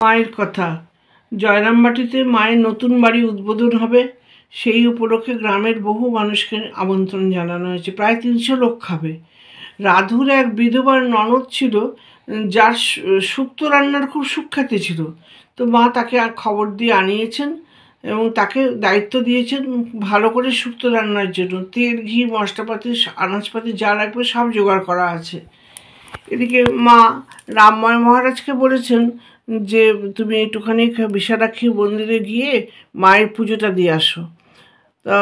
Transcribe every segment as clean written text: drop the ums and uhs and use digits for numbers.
মায়ের কথা। জয়রামবাটিতে মায়ের নতুন বাড়ি উদ্বোধন হবে, সেই উপলক্ষে গ্রামের বহু মানুষকে আমন্ত্রণ জানানো হয়েছে। প্রায় 300 লোক খাবে। রাধুর এক বিধবার ননদ ছিল, যার শুক্তো রান্নার খুব সুখ্যাতি ছিল। তো মা তাকে খবর দিয়ে আনিয়েছেন এবং তাকে দায়িত্ব দিয়েছেন ভালো করে শুক্তো রান্নার জন্য। তেল, ঘি, মশলাপাতি, আনাজপাতি যা লাগবে সব জোগাড় করা আছে। এদিকে মা রামময় মহারাজকে বলেছেন যে তুমি একটুখানি বিশালাক্ষী মন্দিরে গিয়ে মায়ের পুজোটা দিয়ে আসো। তা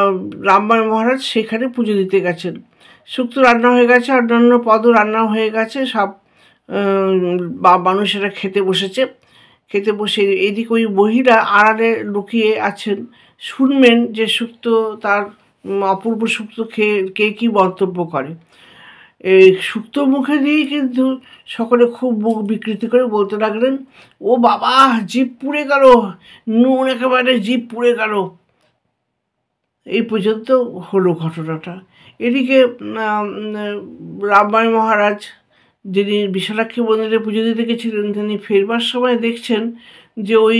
রামময় মহারাজ সেখানে পুজো দিতে গেছেন। শুক্তো রান্না হয়ে গেছে, অন্যান্য পদও রান্না হয়ে গেছে, সব মানুষেরা খেতে বসেছে। খেতে বসে এদিকে ওই মহিলা আড়ালে লুকিয়ে আছেন, শুনবেন যে শুক্তো তার অপূর্ব শুক্তো খেয়ে কে কী মন্তব্য করে। এই শুক্তো মুখে দিয়েই কিন্তু সকলে খুব মুখ বিকৃতি করে বলতে লাগলেন, ও বাবা, জিভ পুড়ে গেল, নুন একেবারে জিভ পুড়ে গেল। এই পর্যন্ত হলো ঘটনাটা। এদিকে রামময় মহারাজ, যিনি বিশালাক্ষী মন্দিরে পুজো দিতে গেছিলেন, তিনি ফেরবার সময় দেখছেন যে ওই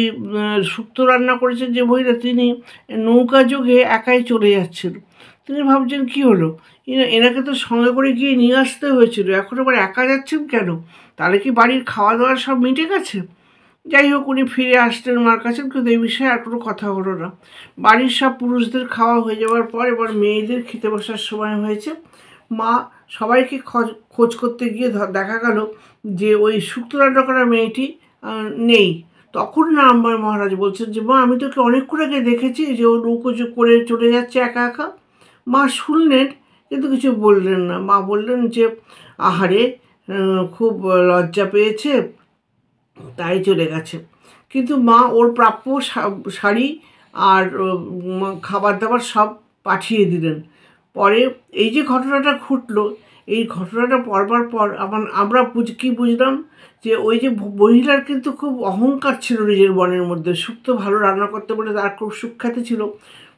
শুক্তো রান্না করেছেন যে মহিলা, তিনি নৌকা যোগে একাই চলে যাচ্ছেন। তিনি ভাবছেন কী হলো, এনাকে তো সঙ্গে করে গিয়ে নিয়ে আসতে হয়েছিল, এখন আবার একা যাচ্ছেন কেন? তাহলে কি বাড়ির খাওয়া দাওয়া সব মিটে গেছে? যাই হোক, উনি ফিরে আসলেন মার কাছে, কিন্তু এই বিষয়ে আর কোনো কথা হলো না। বাড়ির সব পুরুষদের খাওয়া হয়ে যাওয়ার পর এবার মেয়েদের খেতে বসার সময় হয়েছে। মা সবাইকে খোঁজ করতে গিয়ে দেখা গেল যে ওই শুক্তো রান্না করা মেয়েটি নেই। তখন রামময় মহারাজ বলছেন যে মা, আমি তোকে অনেকক্ষণ আগে দেখেছি যে ও নৌকো করে চলে যাচ্ছে একা একা। মা শুনলেন কিন্তু কিছু বললেন না। মা বললেন যে আহারে, খুব লজ্জা পেয়েছে তাই চলে গেছে। কিন্তু মা ওর প্রাপ্য শাড়ি আর খাবার দাবার সব পাঠিয়ে দিলেন। পরে এই যে ঘটনাটা ঘটলো, এই ঘটনাটা পড়বার পর আমরা কী বুঝলাম যে ওই যে মহিলার কিন্তু খুব অহংকার ছিল নিজের মনের মধ্যে। শুক্তো ভালো রান্না করতে বলে তার খুব সুখ্যাতি ছিল,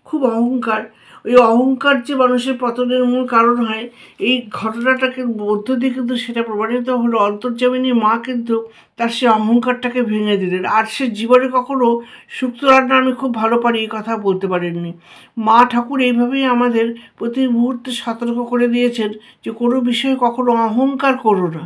খুব অহংকার। ওই অহংকার যে মানুষের পতনের মূল কারণ হয়, এই ঘটনাটাকে মধ্য দিয়ে কিন্তু সেটা প্রমাণিত হলো। অন্তর্যামিনী মা কিন্তু তার সে অহংকারটাকে ভেঙে দিলেন, আর সে জীবনে কখনো শুক্তো রান্না আমি খুব ভালো পারি এই কথা বলতে পারেননি। মা ঠাকুর এইভাবেই আমাদের প্রতি মুহূর্তে সতর্ক করে দিয়েছেন যে কোনো বিষয়ে কখনো অহংকার করো না।